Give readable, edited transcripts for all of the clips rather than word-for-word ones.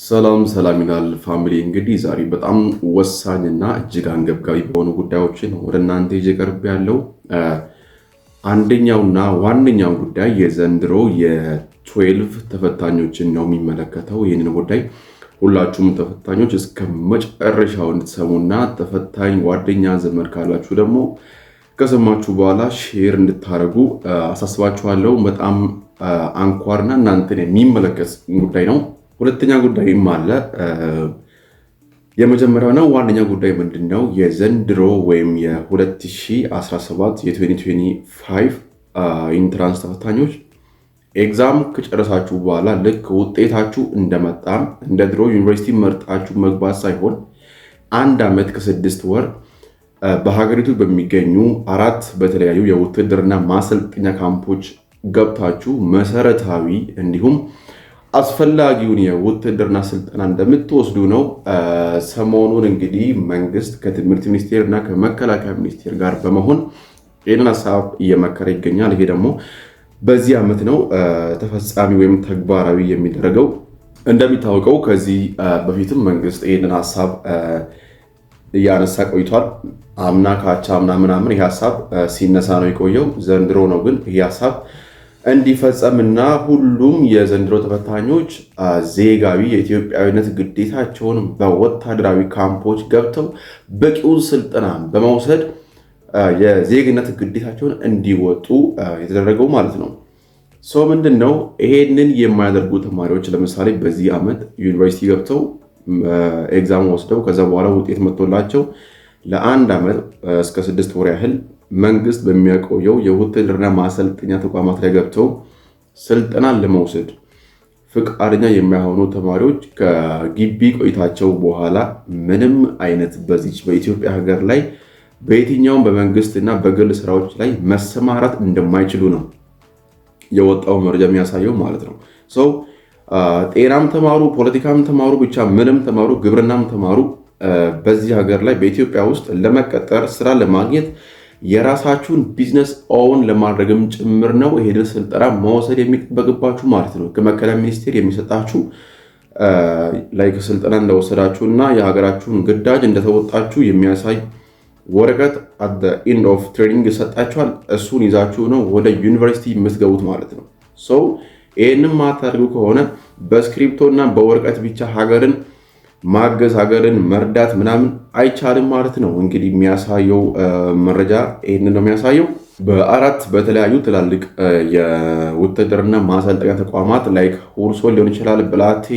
ሰላም ሰላም ይላል ፋሚሊ። እንግዲህ ዛሬ በጣም ወሳኝና እጅግ አንገብጋቢ በሆኑ ጉዳዮችን ወደ እናንተ ይዤ ቀርብ ያለው አንደኛውና ዋነኛው ጉዳይ የዘንድሮ የ12 ተፈታኞችን ነው የሚመለከተው። ይህንን ጉዳይ ሁላችሁም ተፈታኞች እስከ መጨረሻው እንድትሰሙና ተፈታኝ ጓደኛ ዘመድ ካላችሁ ደግሞ ከሰማችሁ በኋላ ሼር እንድታደርጉ አሳስባችኋለሁ። በጣም አንኳርና እናንተን የሚመለከት ጉዳይ ነው። ሁለተኛ ጉዳይም አለ። የመጀመሪያው ነው ዋነኛ ጉዳይ ምንድነው? የዘንድሮ ወይም የ2017 የ2025 ኢንትራንስ ተፈታኞች ኤግዛም ከጨረሳችሁ በኋላ ልክ ውጤታችሁ እንደመጣ እንደ ድሮ ዩኒቨርሲቲ መርጣችሁ መግባት ሳይሆን 1 ዓመት ከ6 ወር በሀገሪቱ በሚገኙ 4 በተለያዩ የውትድርና ማሰልጠኛ ካምፖች ገብታችሁ መሰረታዊ እንዲሁም አስፈላጊውን የውትድርና ስልጠና እንደምትወስዱ ነው። ሰሞኑን እንግዲህ መንግስት ከትምህርት ሚኒስቴር እና ከመከላከያ ሚኒስቴር ጋር በመሆን ይህንን ሀሳብ እየመከረ ይገኛል። ይሄ ደግሞ በዚህ ዓመት ነው ተፈጻሚ ወይም ተግባራዊ የሚደረገው። እንደሚታወቀው ከዚህ በፊትም መንግስት ይህንን ሀሳብ እያነሳ ቆይቷል። አምና ካቻ አምና ምናምን ይህ ሀሳብ ሲነሳ ነው የቆየው። ዘንድሮ ነው ግን ይህ ሀሳብ እንዲፈጸምና ሁሉም የዘንድሮ ተፈታኞች ዜጋዊ የኢትዮጵያዊነት ግዴታቸውን በወታደራዊ ካምፖች ገብተው በቂውን ስልጠና በመውሰድ የዜግነት ግዴታቸውን እንዲወጡ የተደረገው ማለት ነው። ሰው ምንድን ነው ይሄንን የማያደርጉ ተማሪዎች ለምሳሌ በዚህ ዓመት ዩኒቨርሲቲ ገብተው ኤግዛም ወስደው ከዛ በኋላ ውጤት መጥቶላቸው ለ1 ዓመት እስከ 6 ወር ያህል መንግስት በሚያቆየው የውትድርና ማሰልጠኛ ተቋማት ላይ ገብተው ስልጠና ለመውሰድ ፍቃደኛ የማይሆኑ ተማሪዎች ከግቢ ቆይታቸው በኋላ ምንም አይነት በዚች በኢትዮጵያ ሀገር ላይ በየትኛውም በመንግስትና በግል ስራዎች ላይ መሰማራት እንደማይችሉ ነው የወጣው መረጃ የሚያሳየው ማለት ነው። ሰው ጤናም ተማሩ፣ ፖለቲካም ተማሩ፣ ብቻ ምንም ተማሩ፣ ግብርናም ተማሩ በዚህ ሀገር ላይ በኢትዮጵያ ውስጥ ለመቀጠር ስራ ለማግኘት የራሳችሁን ቢዝነስ ኦውን ለማድረግም ጭምር ነው ይሄንን ስልጠና መውሰድ የሚጠበቅባችሁ ማለት ነው። ከመከላከያ ሚኒስቴር የሚሰጣችሁ ላይክ ስልጠና እንደወሰዳችሁ እና የሀገራችሁን ግዳጅ እንደተወጣችሁ የሚያሳይ ወረቀት at the end of training ይሰጣችኋል። እሱን ይዛችሁ ነው ወደ ዩኒቨርሲቲ የምትገቡት ማለት ነው። ሶ ይህንን ማታደርጉ ከሆነ በስክሪፕቶ እና በወረቀት ብቻ ሀገርን ማገዝ ሀገርን መርዳት ምናምን አይቻልም ማለት ነው። እንግዲህ የሚያሳየው መረጃ ይህንን ነው የሚያሳየው። በ4 በተለያዩ ትላልቅ የውትድርና ማሰልጠኛ ተቋማት ላይክ ሁርሶ ሊሆን ይችላል፣ ብላቴ፣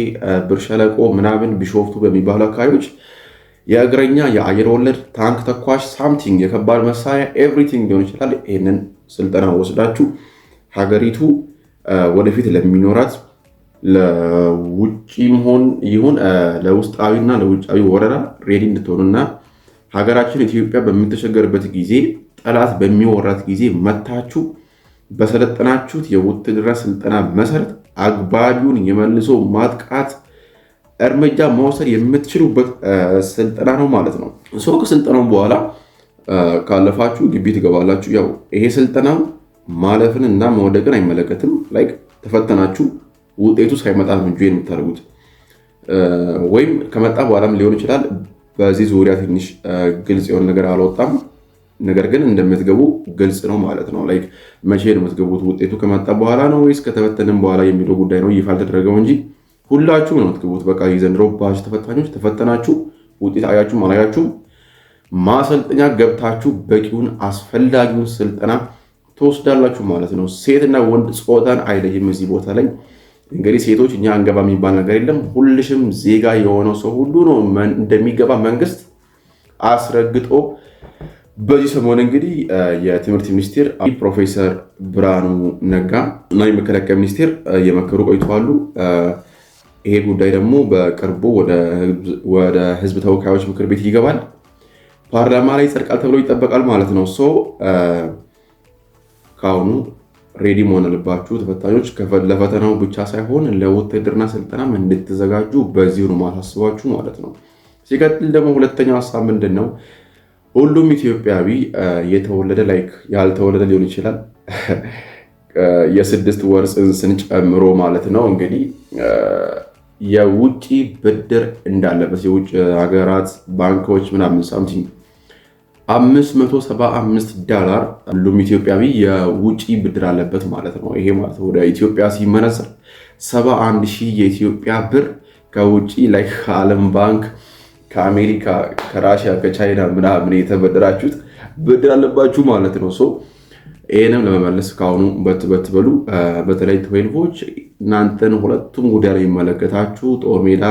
ብር ሸለቆ ምናምን፣ ቢሾፍቱ በሚባሉ አካባቢዎች የእግረኛ የአየር ወለድ ታንክ ተኳሽ ሳምቲንግ የከባድ መሳሪያ ኤቭሪቲንግ ሊሆን ይችላል። ይህንን ስልጠና ወስዳችሁ ሀገሪቱ ወደፊት ለሚኖራት ለውጭም ይሁን ለውስጣዊና ለውጫዊ ወረራ ሬዲ እንድትሆኑና ሀገራችን ኢትዮጵያ በምትቸገርበት ጊዜ ጠላት በሚወራት ጊዜ መታችሁ በሰለጠናችሁት የውትድርና ስልጠና መሰረት አግባቢውን የመልሶ ማጥቃት እርምጃ መውሰድ የምትችሉበት ስልጠና ነው ማለት ነው። ሰው ከስልጠናው በኋላ ካለፋችሁ ግቢ ትገባላችሁ። ያው ይሄ ስልጠናው ማለፍን እና መውደቅን አይመለከትም። ላይክ ተፈተናችሁ ውጤቱ ሳይመጣ ነው እንጂ የምታደርጉት ወይም ከመጣ በኋላም ሊሆን ይችላል። በዚህ ዙሪያ ትንሽ ግልጽ የሆነ ነገር አልወጣም። ነገር ግን እንደምትገቡ ግልጽ ነው ማለት ነው። ላይክ መቼ ነው የምትገቡት? ውጤቱ ከመጣ በኋላ ነው ወይስ ከተፈተንም በኋላ የሚለው ጉዳይ ነው ይፋ አልተደረገው እንጂ ሁላችሁም ነው የምትገቡት። በቃ የዘንድሮ ባች ተፈታኞች ተፈተናችሁ ውጤት አያችሁም አላያችሁም ማሰልጠኛ ገብታችሁ በቂውን አስፈላጊውን ስልጠና ትወስዳላችሁ ማለት ነው። ሴትና ወንድ ጾታን አይለይም እዚህ ቦታ ላይ። እንግዲህ ሴቶች እኛ አንገባ የሚባል ነገር የለም። ሁልሽም ዜጋ የሆነው ሰው ሁሉ ነው እንደሚገባ መንግስት አስረግጦ በዚህ ሰሞን እንግዲህ የትምህርት ሚኒስቴር ፕሮፌሰር ብርሃኑ ነጋ እና የመከላከያ ሚኒስቴር የመከሩ ቆይተዋል። ይሄ ጉዳይ ደግሞ በቅርቡ ወደ ህዝብ ተወካዮች ምክር ቤት ይገባል፣ ፓርላማ ላይ ይጸድቃል ተብሎ ይጠበቃል ማለት ነው። ሶ ከአሁኑ ሬዲ መሆን አለባችሁ ተፈታኞች። ለፈተናው ብቻ ሳይሆን ለውትድርና ስልጠናም እንድትዘጋጁ በዚሁ ነው ማሳስባችሁ ማለት ነው። ሲቀጥል ደግሞ ሁለተኛው ሀሳብ ምንድን ነው? ሁሉም ኢትዮጵያዊ የተወለደ ላይክ ያልተወለደ ሊሆን ይችላል የ6 ወር ጽንስን ጨምሮ ማለት ነው እንግዲህ የውጭ ብድር እንዳለበት የውጭ ሀገራት ባንኮች ምናምን ሳምቲንግ $575 ሁሉም ኢትዮጵያዊ የውጭ ብድር አለበት ማለት ነው። ይሄ ማለት ወደ ኢትዮጵያ ሲመነዘር 71,000 የኢትዮጵያ ብር ከውጭ ላይ ከዓለም ባንክ፣ ከአሜሪካ፣ ከራሽያ፣ ከቻይና ምናምን የተበደራችሁት ብድር አለባችሁ ማለት ነው። ይህንም ለመመለስ ከአሁኑ በት በሉ። በተለይ ትዌልቮች እናንተን ሁለቱም ጉዳይ ላይ የሚመለከታችሁ ጦር ሜዳ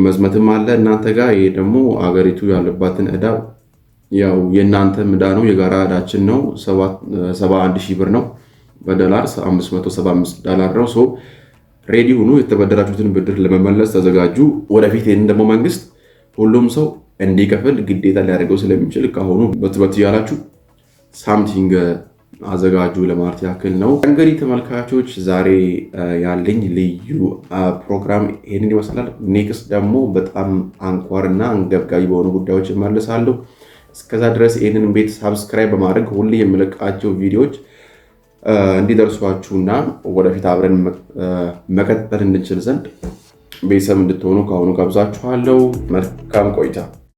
መዝመትም አለ እናንተ ጋር። ይሄ ደግሞ አገሪቱ ያለባትን ዕዳ ያው የእናንተም ዕዳ ነው፣ የጋራ ዕዳችን ነው። 71,000 ብር ነው፣ በዶላር $575 ነው። ሬዲ ሁኑ። የተበደራችሁትን ብድር ለመመለስ ተዘጋጁ። ወደፊት ይህንን ደግሞ መንግስት ሁሉም ሰው እንዲከፍል ግዴታ ሊያደርገው ስለሚችል ከአሁኑ በት እያላችሁ ሳምቲንግ አዘጋጁ ለማለት ያክል ነው። እንግዲህ ተመልካቾች ዛሬ ያለኝ ልዩ ፕሮግራም ይህንን ይመስላል። ኔክስት ደግሞ በጣም አንኳርና አንገብጋቢ በሆኑ ጉዳዮች እመልሳለሁ። እስከዛ ድረስ ይህንን ቤት ሳብስክራይብ በማድረግ ሁሌ የምለቃቸው ቪዲዮዎች እንዲደርሷችሁና ወደፊት አብረን መቀጠል እንድንችል ዘንድ ቤተሰብ እንድትሆኑ ከአሁኑ ጋብዛችኋለሁ። መልካም ቆይታ